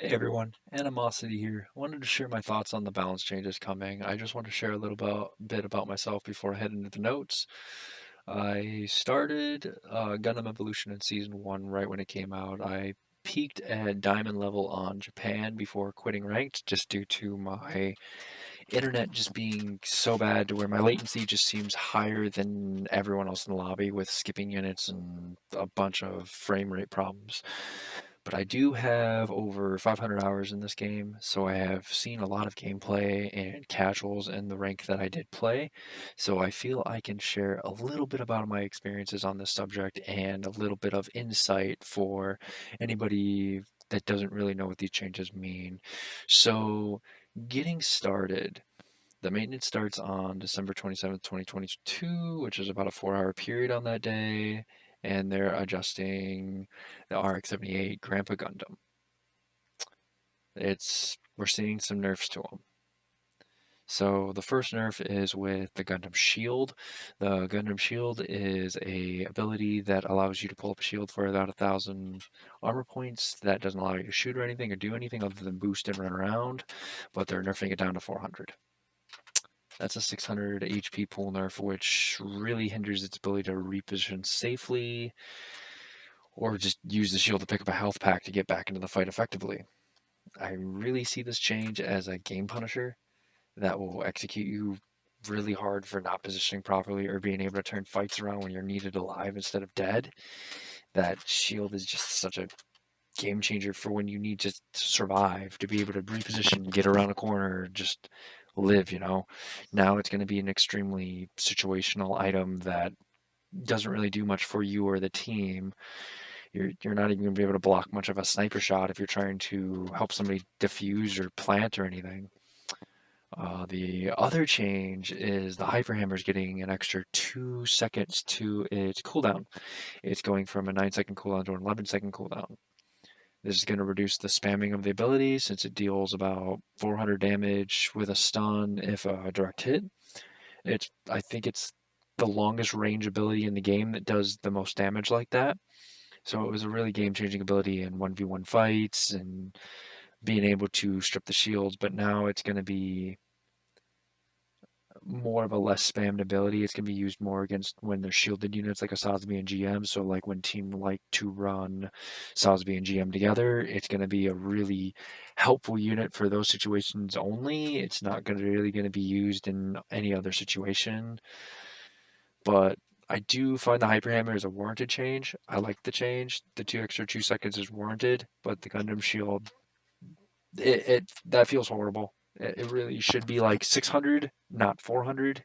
Hey everyone, Animosity here. I wanted to share my thoughts on the balance changes coming. I just want to share a bit about myself before I head into the notes. I started Gundam Evolution in Season 1 right when it came out. I peaked at Diamond level on Japan before quitting Ranked just due to my internet just being so bad to where my latency just seems higher than everyone else in the lobby with skipping units and a bunch of frame rate problems. But I do have over 500 hours in this game, so I have seen a lot of gameplay and casuals in the rank that I did play. So I feel I can share a little bit about my experiences on this subject and a little bit of insight for anybody that doesn't really know what these changes mean. So, getting started, the maintenance starts on December 27th, 2022, which is about a 4 hour period on that day, and they're adjusting the RX-78 Grandpa Gundam. We're seeing some nerfs to them. So the first nerf is with the Gundam Shield. The Gundam Shield is a ability that allows you to pull up a shield for about 1,000 armor points. That doesn't allow you to shoot or anything or do anything other than boost and run around, but they're nerfing it down to 400. That's a 600 HP pool nerf, which really hinders its ability to reposition safely or just use the shield to pick up a health pack to get back into the fight effectively. I really see this change as a game punisher that will execute you really hard for not positioning properly or being able to turn fights around when you're needed alive instead of dead. That shield is just such a game changer for when you need just to survive, to be able to reposition, get around a corner, just live. Now it's going to be an extremely situational item that doesn't really do much for you or the team. You're not even going to be able to block much of a sniper shot if you're trying to help somebody defuse or plant or anything. The other change is the Hyper Hammer is getting an extra 2 seconds to its cooldown. It's going from a 9 second cooldown to an 11 second cooldown. This is going to reduce the spamming of the ability since it deals about 400 damage with a stun if a direct hit. I think it's the longest range ability in the game that does the most damage like that. So it was a really game-changing ability in 1v1 fights and being able to strip the shields, but now it's going to be more of a less spammed ability. It's going to be used more against when they're shielded units like a Sosby and GM. So like when team like to run Sosby and GM together, it's going to be a really helpful unit for those situations only. It's not going to really going to be used in any other situation. But I do find the Hyper Hammer is a warranted change. I like the change. The extra 2 seconds is warranted, but the Gundam Shield, it that feels horrible. It really should be like 600, not 400.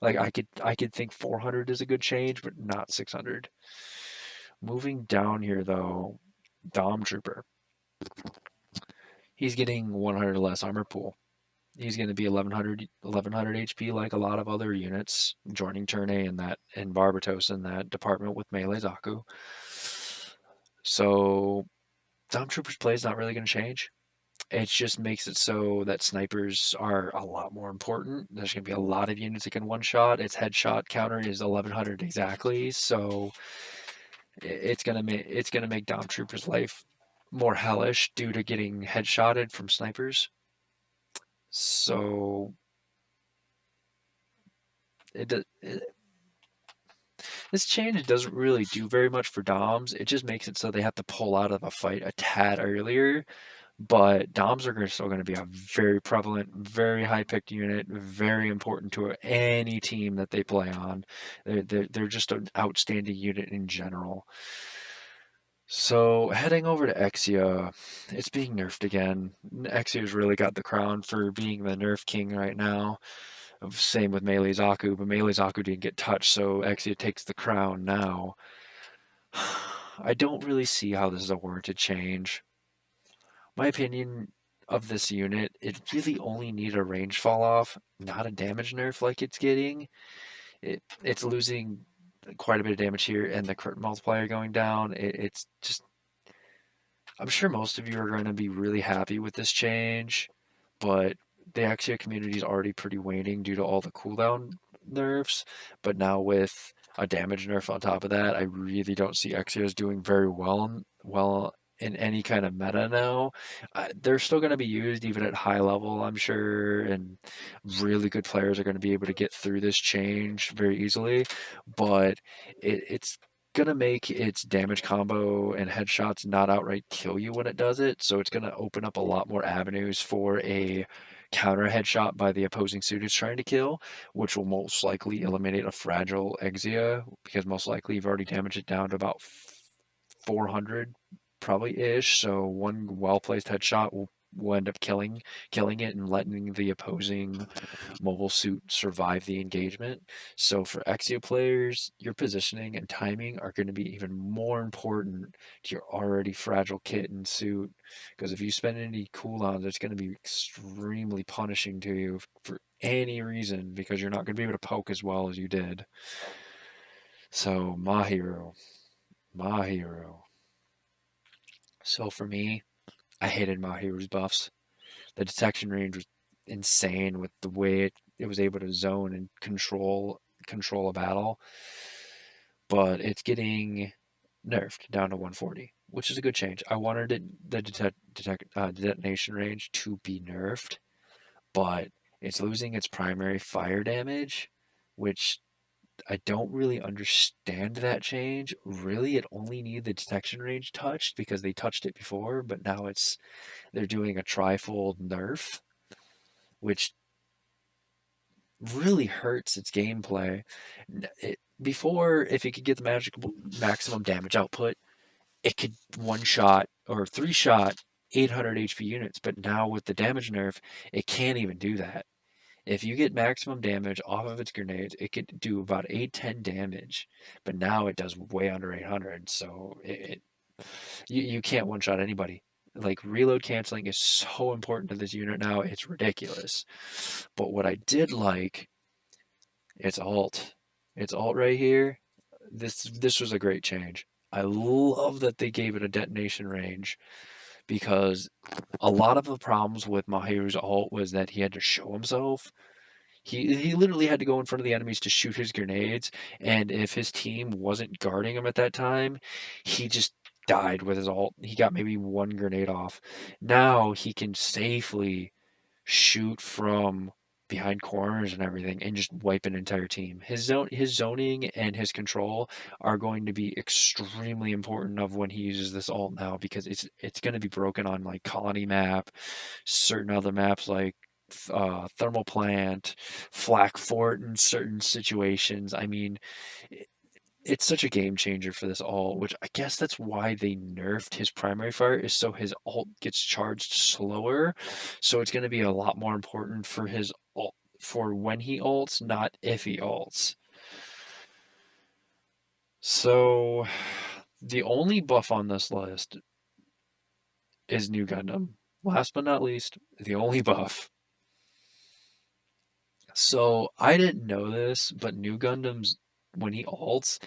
Like I could think 400 is a good change, but not 600. Moving down here though, Dom Trooper. He's getting 100 less armor pool. He's going to be 1100 HP like a lot of other units, joining Tournay and Barbatos in that department with Melee Zaku. So Dom Trooper's play is not really going to change. It just makes it so that snipers are a lot more important. There's going to be a lot of units that can one shot. Its headshot counter is 1100 exactly, so it's gonna make Dom Trooper's life more hellish due to getting headshotted from snipers. So it this change doesn't really do very much for Doms. It just makes it so they have to pull out of a fight a tad earlier. But Doms are still going to be a very prevalent, very high picked unit, very important to any team that they play on. They're just an outstanding unit in general. So heading over to Exia, it's being nerfed again. Exia's really got the crown for being the nerf king right now. Same with Melee Zaku, but Melee Zaku didn't get touched, so Exia takes the crown now. I don't really see how this is a warranted change. My opinion of this unit, it really only needed a range fall off, not a damage nerf like it's getting. It's losing quite a bit of damage here, and the crit multiplier going down. It's just, I'm sure most of you are going to be really happy with this change, but the Axia community is already pretty waning due to all the cooldown nerfs. But now with a damage nerf on top of that, I really don't see Axios doing very well in any kind of meta now. They're still going to be used even at high level, I'm sure, and really good players are going to be able to get through this change very easily. But it's going to make its damage combo and headshots not outright kill you when it does it. So it's going to open up a lot more avenues for a counter headshot by the opposing suit it's trying to kill, which will most likely eliminate a fragile Exia because most likely you've already damaged it down to about 400 probably ish. So one well placed headshot will end up killing it and letting the opposing mobile suit survive the engagement. So for Exia players, your positioning and timing are going to be even more important to your already fragile kit and suit. Because if you spend any cooldowns, it's going to be extremely punishing to you for any reason because you're not going to be able to poke as well as you did. So my hero. So for me, I hated Mahiru's buffs. The detection range was insane with the way it was able to zone and control a battle, but it's getting nerfed down to 140, which is a good change. I wanted the detonation range to be nerfed, but it's losing its primary fire damage, which I don't really understand that change. Really, it only needed the detection range touched because they touched it before, but now they're doing a trifold nerf, which really hurts its gameplay. Before, if it could get the magical maximum damage output, it could one shot or three shot 800 HP units. But now with the damage nerf, it can't even do that. If you get maximum damage off of its grenades, it could do about 810 damage. But now it does way under 800. So you can't one shot anybody. Like reload canceling is so important to this unit now, it's ridiculous. But what I did like, it's alt. It's alt right here. This was a great change. I love that they gave it a detonation range because a lot of the problems with Mahiru's alt was that he had to show himself. He literally had to go in front of the enemies to shoot his grenades, and if his team wasn't guarding him at that time, he just died with his alt. He got maybe one grenade off. Now he can safely shoot from behind corners and everything and just wipe an entire team. His zoning and his control are going to be extremely important of when he uses this alt now because it's going to be broken on like colony map, certain other maps like thermal plant, flak fort in certain situations. I mean, it's such a game changer for this alt, which I guess that's why they nerfed his primary fire, is so his alt gets charged slower. So it's going to be a lot more important for his alt for when he ults, not if he ults. So the only buff on this list is New Gundam. Last but not least, the only buff. So I didn't know this, but New Gundam's when he ults,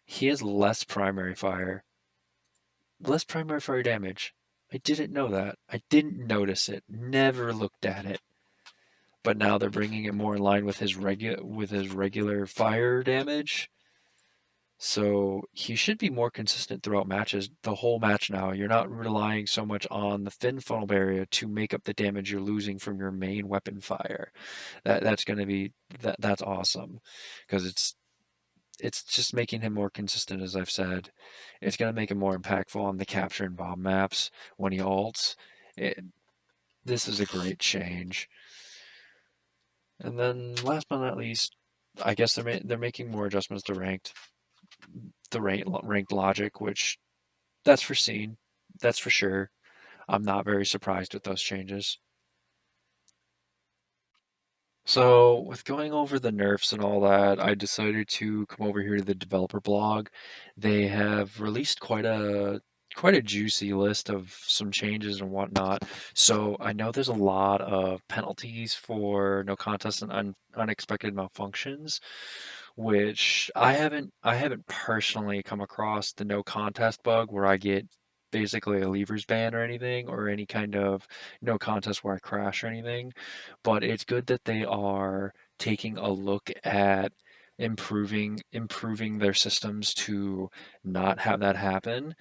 he has less primary fire damage. I didn't know that. I didn't notice it. Never looked at it. But now they're bringing it more in line with his regular fire damage. So he should be more consistent throughout matches, the whole match now. You're not relying so much on the fin funnel barrier to make up the damage you're losing from your main weapon fire. That's going to be that's awesome because it's just making him more consistent, as I've said. It's going to make him more impactful on the capture and bomb maps when he ults. It, this is a great change. And then last but not least, I guess they're making more adjustments to ranked logic, which that's foreseen. That's for sure. I'm not very surprised with those changes. So, with going over the nerfs and all that, I decided to come over here to the developer blog. They have released quite a juicy list of some changes and whatnot. So, I know there's a lot of penalties for no contest and unexpected malfunctions, which I haven't personally come across the no contest bug where I get basically a leavers ban or anything or any kind of no contest where I crash or anything, but it's good that they are taking a look at improving their systems to not have that happen,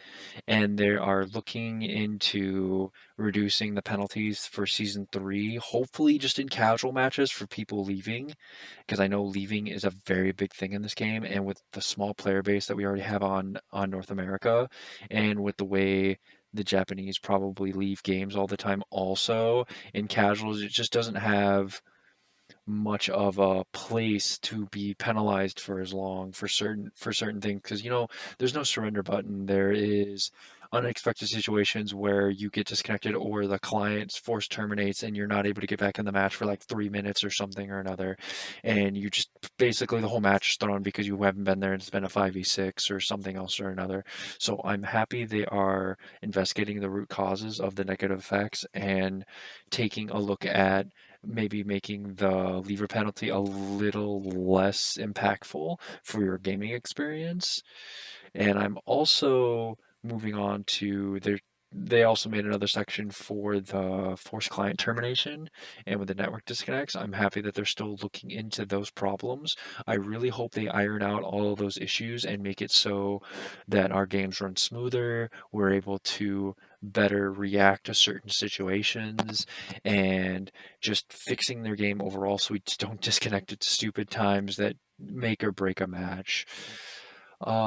and they are looking into reducing the penalties for season 3, hopefully just in casual matches for people leaving, because I know leaving is a very big thing in this game, and with the small player base that we already have on North America, and with the way the Japanese probably leave games all the time also in casuals, it just doesn't have much of a place to be penalized for as long for certain things, because there's no surrender button. There is unexpected situations where you get disconnected or the client's force terminates and you're not able to get back in the match for like 3 minutes or something or another, and you just basically the whole match is thrown because you haven't been there and it's been a 5v6 or something else or another. So I'm happy they are investigating the root causes of the negative effects and taking a look at maybe making the lever penalty a little less impactful for your gaming experience. And I'm also moving on to they also made another section for the force client termination and with the network disconnects. I'm happy that they're still looking into those problems. I really hope they iron out all of those issues and make it so that our games run smoother. We're able to better react to certain situations and just fixing their game overall so we just don't disconnect at stupid times that make or break a match.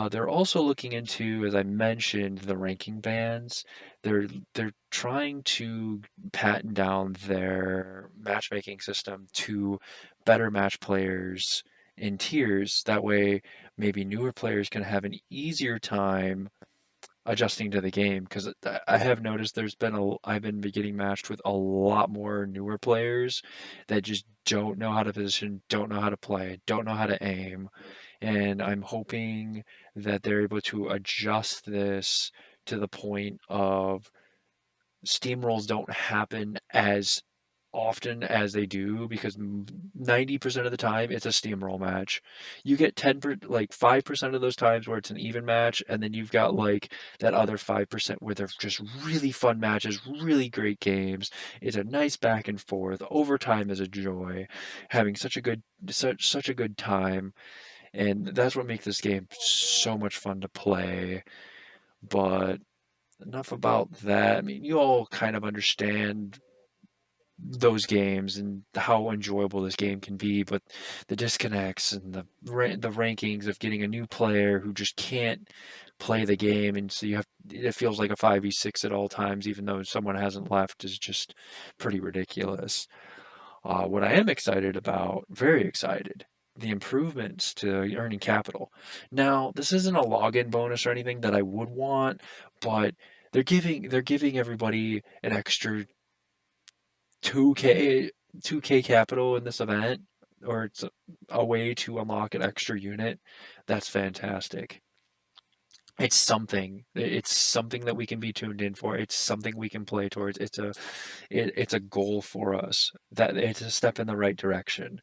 They're also looking into, as I mentioned, the ranking bands. They're they're trying to patent down their matchmaking system to better match players in tiers. That way, maybe newer players can have an easier time adjusting to the game. Because I have noticed I've been getting matched with a lot more newer players that just don't know how to position, don't know how to play, don't know how to aim, and I'm hoping that they're able to adjust this to the point of steamrolls don't happen as often as they do, because 90% of the time it's a steamroll match. You get 5% of those times where it's an even match, and then you've got like that other 5% where they're just really fun matches, really great games. It's a nice back and forth. Overtime is a joy. Having such a good time, and that's what makes this game so much fun to play. But enough about that. I mean, you all kind of understand those games and how enjoyable this game can be, but the disconnects and the rankings of getting a new player who just can't play the game, and so it feels like a 5v6 at all times, even though someone hasn't left, is just pretty ridiculous. What I am excited about, very excited, the improvements to earning capital. Now, this isn't a login bonus or anything that I would want, but they're giving everybody an extra 2K 2K capital in this event, or it's a way to unlock an extra unit. That's fantastic. It's something that we can be tuned in for. It's something we can play towards. It's a goal for us. That it's a step in the right direction.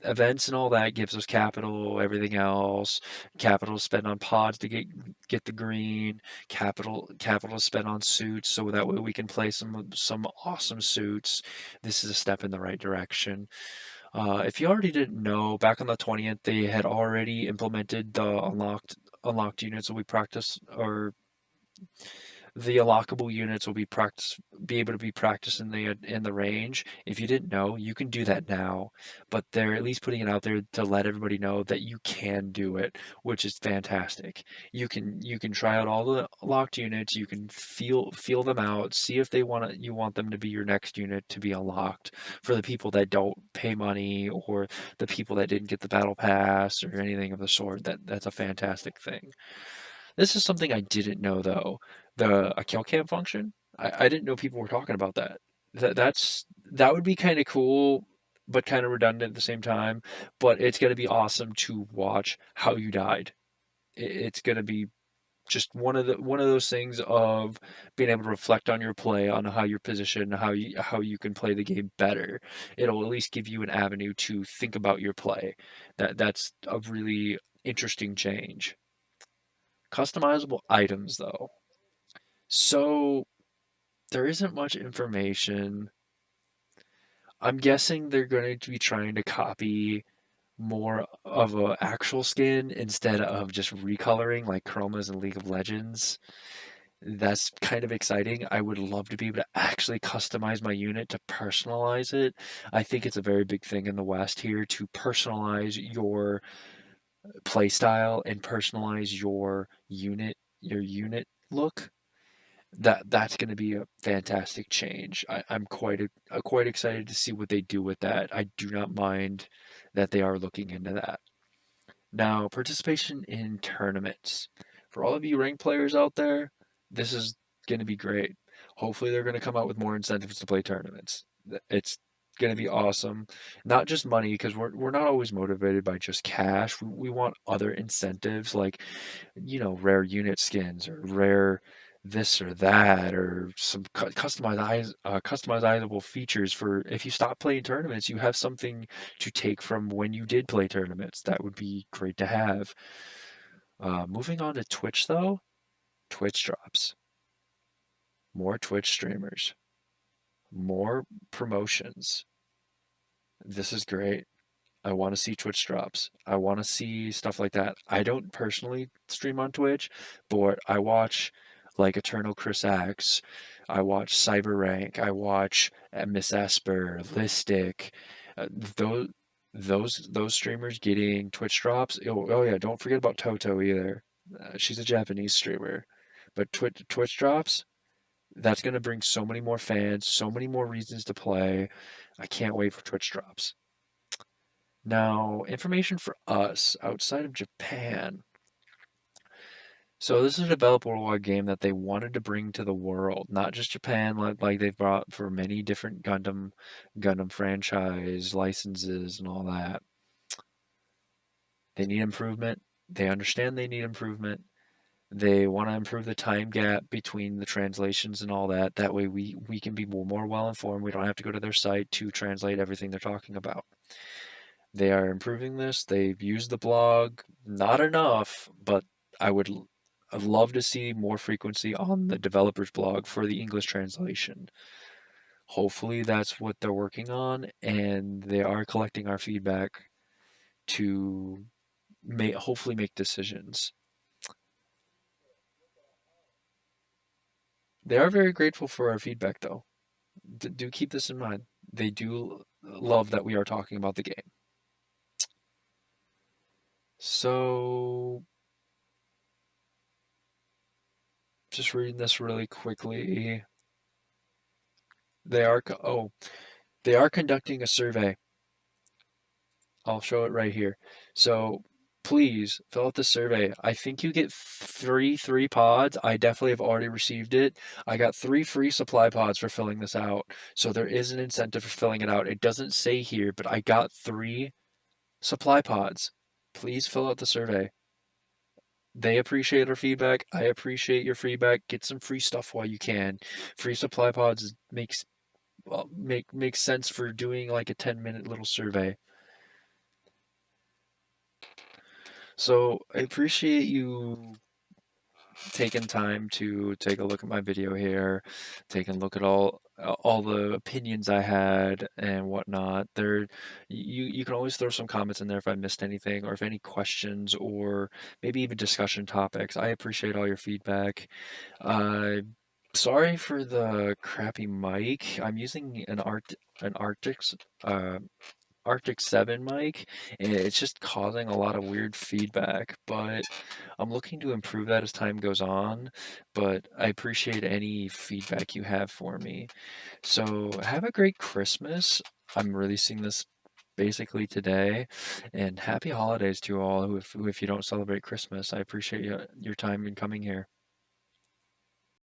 Events and all that gives us capital, everything else. Capital spent on pods to get the green. Capital spent on suits, so that way we can play some awesome suits. This is a step in the right direction. If you already didn't know, back on the 20th, they had already implemented the unlocked units that we practice, or the unlockable units will be able to be practiced in the range. If you didn't know, you can do that now, but they're at least putting it out there to let everybody know that you can do it, which is fantastic. You can try out all the locked units. You can feel them out, see if you want them to be your next unit to be unlocked for the people that don't pay money, or the people that didn't get the battle pass or anything of the sort. That's a fantastic thing. This is something I didn't know though. The a kill cam function. I didn't know people were talking about that. That would be kind of cool, but kind of redundant at the same time. But it's gonna be awesome to watch how you died. It's gonna be just one of those things of being able to reflect on your play, on how you're positioned, how you can play the game better. It'll at least give you an avenue to think about your play. That's a really interesting change. Customizable items, though. So there isn't much information. I'm guessing they're going to be trying to copy more of a actual skin instead of just recoloring like chromas in League of Legends. That's kind of exciting. I would love to be able to actually customize my unit to personalize it. I think it's a very big thing in the West here to personalize your playstyle and personalize your unit look. That's going to be a fantastic change. I'm quite excited to see what they do with that. I do not mind that they are looking into that. Now, participation in tournaments. For all of you ranked players out there, this is going to be great. Hopefully, they're going to come out with more incentives to play tournaments. It's going to be awesome. Not just money, because we're not always motivated by just cash. We want other incentives like, rare unit skins or rare this or that or some customizable features for if you stop playing tournaments, you have something to take from when you did play tournaments. That would be great to have. Moving on to Twitch though, Twitch drops, more Twitch streamers, more promotions. This is great. I want to see Twitch drops. I want to see stuff like that. I don't personally stream on Twitch, but I watch like Eternal Chris X. I watch CyberRank. I watch Miss Esper, Listic. Those those streamers getting Twitch drops. Oh yeah, don't forget about Toto either. She's a Japanese streamer, but Twitch drops. That's gonna bring so many more fans, so many more reasons to play. I can't wait for Twitch drops. Now, information for us outside of Japan. So this is a developer worldwide game that they wanted to bring to the world, not just Japan, like they've brought for many different Gundam franchise licenses and all that. They need improvement. They understand they need improvement. They want to improve the time gap between the translations and all that. That way we can be more well informed. We don't have to go to their site to translate everything they're talking about. They are improving this. They've used the blog, not enough, but I'd love to see more frequency on the developers blog for the English translation. Hopefully that's what they're working on, and they are collecting our feedback to hopefully make decisions. They are very grateful for our feedback, though. Do keep this in mind. They do love that we are talking about the game. So, just reading this really quickly. They are they are conducting a survey. I'll show it right here. So please fill out the survey. I think you get three pods. I definitely have already received it. I got 3 free supply pods for filling this out. So there is an incentive for filling it out. It doesn't say here, but I got 3 supply pods. Please fill out the survey. They appreciate our feedback. I appreciate your feedback. Get some free stuff while you can. Free supply pods makes sense for doing like a 10-minute little survey. So I appreciate you taking time to take a look at my video here, taking a look at all the opinions I had and whatnot. You can always throw some comments in there if I missed anything or if any questions or maybe even discussion topics. I appreciate all your feedback. Uh, Sorry for the crappy mic. I'm using an uh, Arctic 7 mic, and it's just causing a lot of weird feedback, but I'm looking to improve that as time goes on, but I appreciate any feedback you have for me. So have a great Christmas. I'm releasing this basically today, and happy holidays to all who if you don't celebrate Christmas. I appreciate your time in coming here.